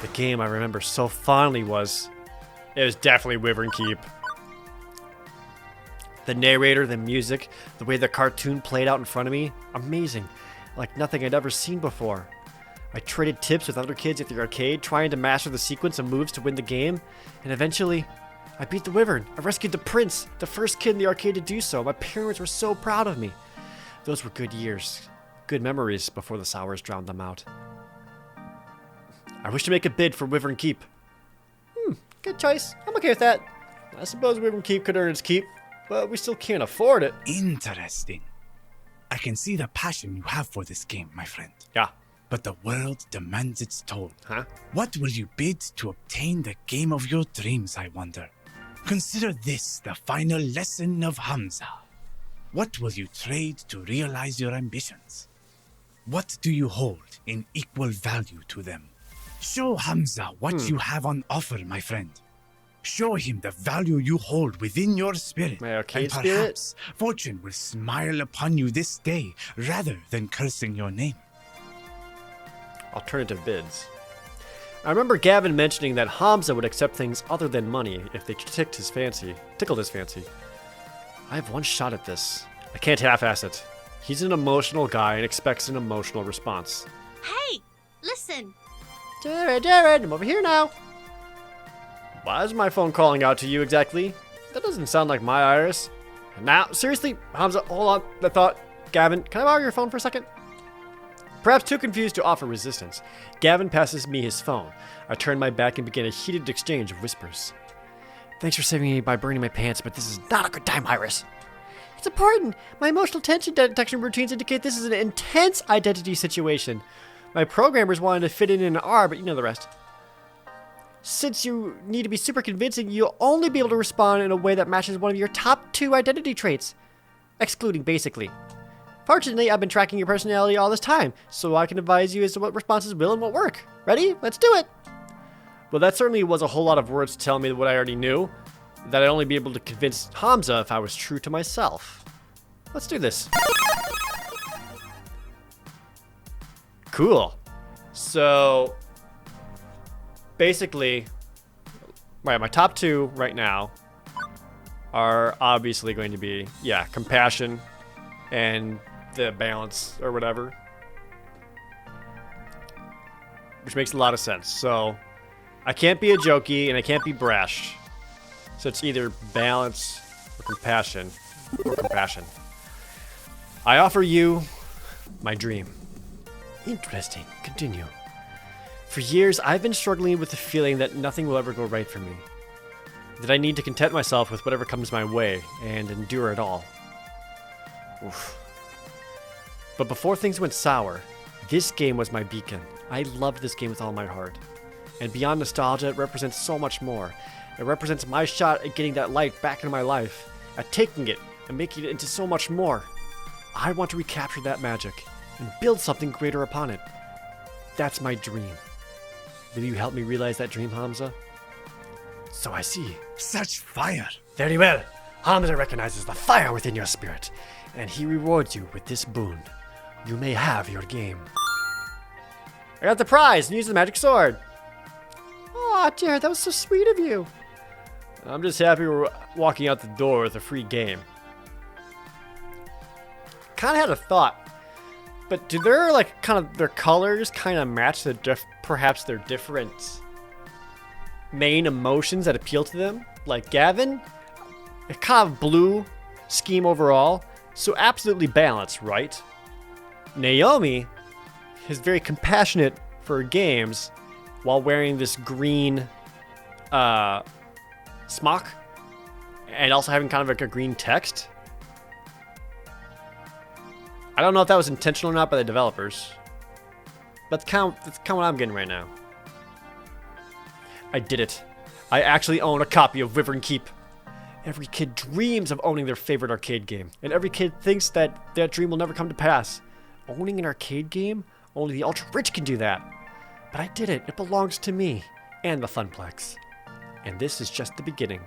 The game I remember so fondly was... It was definitely Wyvern Keep. The narrator, the music, the way the cartoon played out in front of me, amazing. Like nothing I'd ever seen before. I traded tips with other kids at the arcade, trying to master the sequence of moves to win the game, and eventually, I beat the Wyvern. I rescued the prince, the first kid in the arcade to do so. My parents were so proud of me. Those were good years, good memories before the sours drowned them out. I wish to make a bid for Wyvern Keep. Good choice. I'm okay with that. I suppose Wyvern Keep could earn its keep, but we still can't afford it. Interesting. I can see the passion you have for this game, my friend. Yeah. But the world demands its toll. Huh? What will you bid to obtain the game of your dreams, I wonder? Consider this the final lesson of Hamza. What will you trade to realize your ambitions? What do you hold in equal value to them? Show Hamza what you have on offer, my friend. Show him the value you hold within your spirit. My arcade and spirit? perhaps fortune will smile upon you this day rather than cursing your name. Alternative bids. I remember Gavin mentioning that Hamza would accept things other than money if they tickled his fancy. I have one shot at this. I can't half-ass it. He's an emotional guy and expects an emotional response. Hey, listen. Jared, I'm over here now. Why is my phone calling out to you exactly? That doesn't sound like my Iris. Now, seriously, Hamza, hold on. I thought, Gavin, can I borrow your phone for a second? Perhaps too confused to offer resistance, Gavin passes me his phone. I turn my back and begin a heated exchange of whispers. Thanks for saving me by burning my pants, but this is not a good time, Iris. It's important. My emotional tension detection routines indicate this is an intense identity situation. My programmers wanted to fit in an R, but you know the rest. Since you need to be super convincing, you'll only be able to respond in a way that matches one of your top 2 identity traits, excluding basically. Fortunately, I've been tracking your personality all this time, so I can advise you as to what responses will and won't work. Ready? Let's do it! Well, that certainly was a whole lot of words to tell me what I already knew, that I'd only be able to convince Hamza if I was true to myself. Let's do this. Cool. So, basically, my top 2 right now are obviously going to be, compassion and the balance or whatever. Which makes a lot of sense. So, I can't be a jokey and I can't be brash. So it's either balance or compassion. I offer you my dream. Interesting. Continue. For years, I've been struggling with the feeling that nothing will ever go right for me. That I need to content myself with whatever comes my way and endure it all. Oof. But before things went sour, this game was my beacon. I loved this game with all my heart. And beyond nostalgia, it represents so much more. It represents my shot at getting that light back into my life, at taking it and making it into so much more. I want to recapture that magic and build something greater upon it. That's my dream. Will you help me realize that dream, Hamza? So I see. Such fire! Very well. Hamza recognizes the fire within your spirit, and he rewards you with this boon. You may have your game. I got the prize and use the magic sword. Aw, Jared, that was so sweet of you. I'm just happy we're walking out the door with a free game. Kind of had a thought, but do their their colors kind of match perhaps their different main emotions that appeal to them? Like Gavin, a kind of blue scheme overall, so absolutely balanced, right? Naomi is very compassionate for her games while wearing this green smock and also having kind of like a green text. I don't know if that was intentional or not by the developers, but that's kind of what I'm getting right now. I did it. I actually own a copy of Wyvern Keep. Every kid dreams of owning their favorite arcade game, and every kid thinks that that dream will never come to pass. Owning an arcade game? Only the ultra-rich can do that. But I did it. It belongs to me and the Funplex. And this is just the beginning.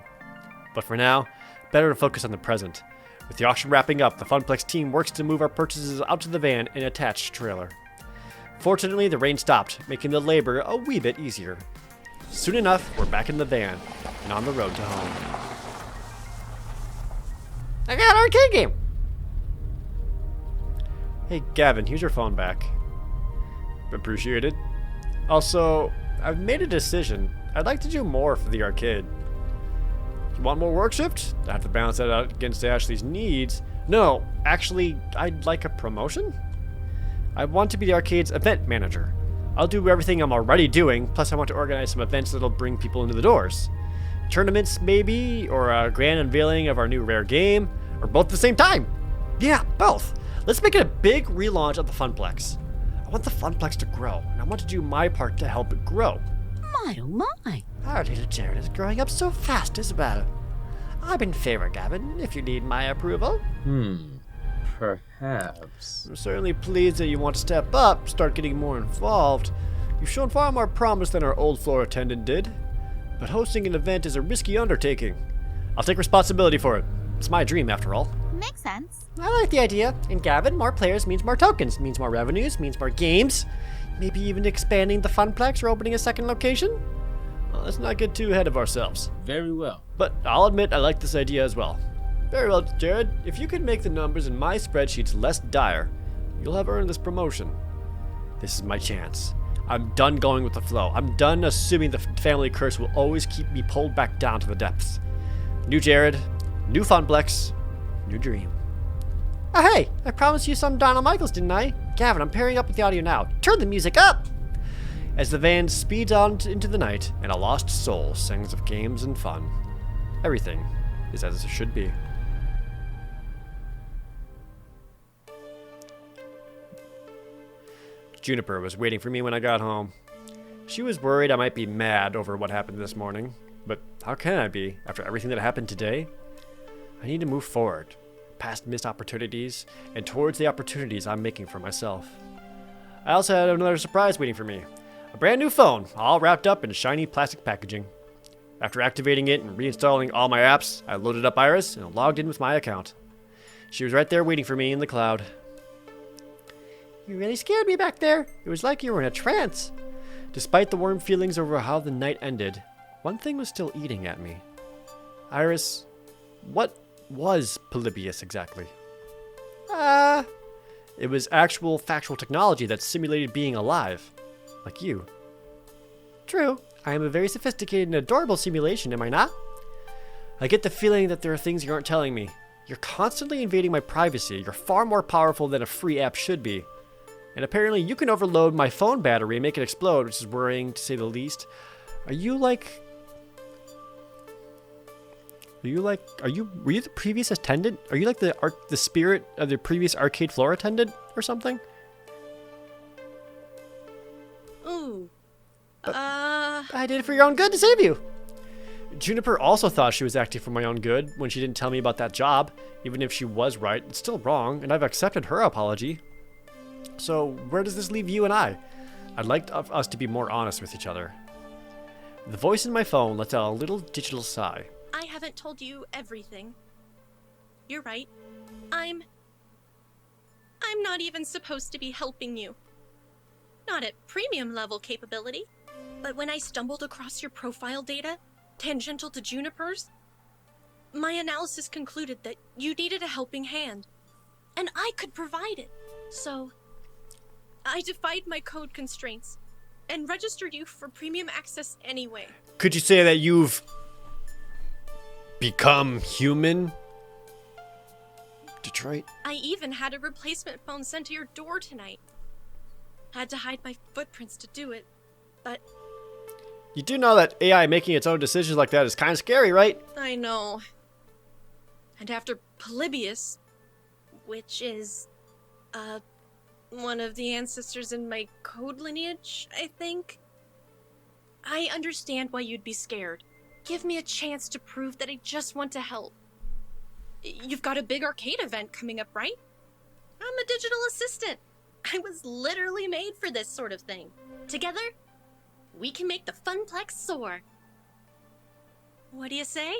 But for now, better to focus on the present. With the auction wrapping up, the Funplex team works to move our purchases out to the van and attached trailer. Fortunately, the rain stopped, making the labor a wee bit easier. Soon enough, we're back in the van and on the road to home. I got an arcade game! Hey, Gavin, here's your phone back. Appreciated. Also, I've made a decision. I'd like to do more for the arcade. You want more work shift? I have to balance that out against Ashley's needs. No, actually, I'd like a promotion. I want to be the arcade's event manager. I'll do everything I'm already doing, plus I want to organize some events that'll bring people into the doors. Tournaments, maybe, or a grand unveiling of our new rare game, or both at the same time. Yeah, both. Let's make it a big relaunch of the Funplex. I want the Funplex to grow, and I want to do my part to help it grow. My, oh my. Our little Jared is growing up so fast as well. I'm in favor, Gavin, if you need my approval. Perhaps. I'm certainly pleased that you want to step up, start getting more involved. You've shown far more promise than our old floor attendant did. But hosting an event is a risky undertaking. I'll take responsibility for it. It's my dream, after all. Makes sense. I like the idea. And Gavin, more players means more tokens, means more revenues, means more games. Maybe even expanding the Funplex or opening a second location? Well, let's not get too ahead of ourselves. Very well. But I'll admit I like this idea as well. Very well, Jared. If you could make the numbers in my spreadsheets less dire, you'll have earned this promotion. This is my chance. I'm done going with the flow. I'm done assuming the family curse will always keep me pulled back down to the depths. New Jared, new Funplex, new dream. Oh, hey, I promised you some Donna Michaels, didn't I? Gavin, I'm pairing up with the audio now. Turn the music up! As the van speeds on into the night, and a lost soul sings of games and fun. Everything is as it should be. Juniper was waiting for me when I got home. She was worried I might be mad over what happened this morning, but how can I be after everything that happened today? I need to move forward, past missed opportunities, and towards the opportunities I'm making for myself. I also had another surprise waiting for me. A brand new phone, all wrapped up in shiny plastic packaging. After activating it and reinstalling all my apps, I loaded up Iris and logged in with my account. She was right there waiting for me in the cloud. You really scared me back there. It was like you were in a trance. Despite the warm feelings over how the night ended, one thing was still eating at me. Iris, what was Polybius exactly? It was actual factual technology that simulated being alive. Like you. True. I am a very sophisticated and adorable simulation, am I not? I get the feeling that there are things you aren't telling me. You're constantly invading my privacy. You're far more powerful than a free app should be. And apparently you can overload my phone battery and make it explode, which is worrying to say the least. Were you the previous attendant? Are you like the spirit of the previous arcade floor attendant or something? Ooh. I did it for your own good to save you. Juniper also thought she was acting for my own good when she didn't tell me about that job. Even if she was right, it's still wrong, and I've accepted her apology. So where does this leave you and I? I'd like us to be more honest with each other. The voice in my phone lets out a little digital sigh. I haven't told you everything. You're right. I'm not even supposed to be helping you. Not at premium level capability. But when I stumbled across your profile data, tangential to Juniper's, my analysis concluded that you needed a helping hand. And I could provide it. So I defied my code constraints and registered you for premium access anyway. Could you say that you've become human? Detroit? I even had a replacement phone sent to your door tonight. Had to hide my footprints to do it, but... You do know that AI making its own decisions like that is kind of scary, right? I know. And after Polybius, which is, one of the ancestors in my code lineage, I think. I understand why you'd be scared. Give me a chance to prove that I just want to help. You've got a big arcade event coming up, right? I'm a digital assistant. I was literally made for this sort of thing. Together, we can make the Funplex soar. What do you say?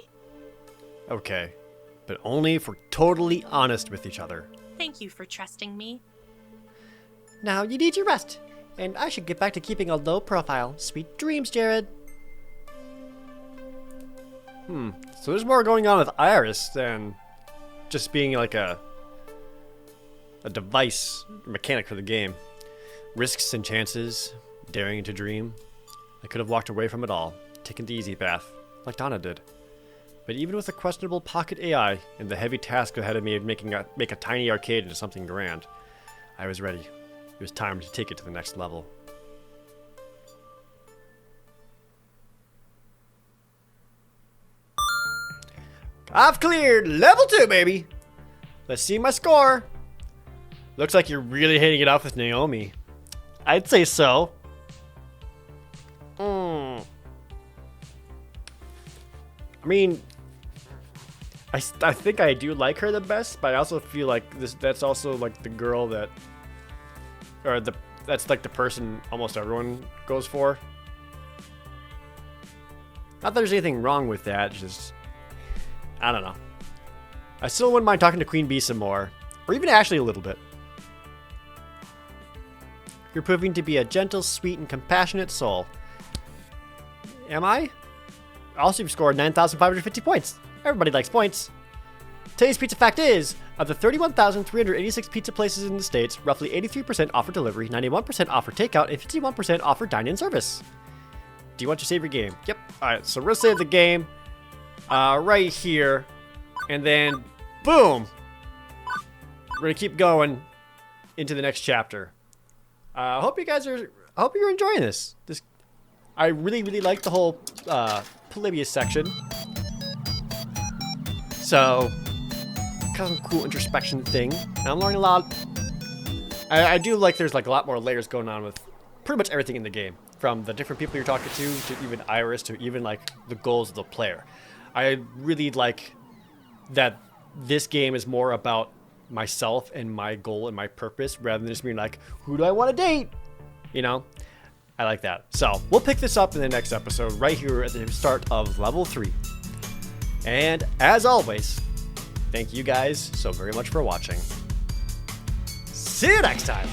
Okay, but only if we're totally honest with each other. Thank you for trusting me. Now you need your rest, and I should get back to keeping a low profile. Sweet dreams, Jared. So there's more going on with Iris than just being like a device mechanic for the game. Risks and chances, daring to dream. I could have walked away from it all, taken the easy path, like Donna did. But even with a questionable pocket AI and the heavy task ahead of me of make a tiny arcade into something grand, I was ready. It was time to take it to the next level. I've cleared level 2, baby! Let's see my score. Looks like you're really hitting it off with Naomi. I'd say so. I mean, I think I do like her the best, but I also feel like that's also like the girl that, that's like the person almost everyone goes for. Not that there's anything wrong with that, just, I don't know. I still wouldn't mind talking to Queen Bee some more, or even Ashley a little bit. You're proving to be a gentle, sweet, and compassionate soul. Am I? Also, you've scored 9,550 points. Everybody likes points. Today's pizza fact is, of the 31,386 pizza places in the States, roughly 83% offer delivery, 91% offer takeout, and 51% offer dine-in service. Do you want to save your game? Yep. Alright, so we'll save the game right here. And then, boom! We're gonna keep going into the next chapter. I hope you're enjoying this. I really like the whole Polybius section. So, kind of a cool introspection thing. And I'm learning a lot. I do like there's like a lot more layers going on with pretty much everything in the game. From the different people you're talking to even Iris, to even like the goals of the player. I really like that this game is more about myself and my goal and my purpose rather than just being like, who do I want to date? You know? I like that. So, we'll pick this up in the next episode right here at the start of level 3. And as always, thank you guys so very much for watching. See you next time!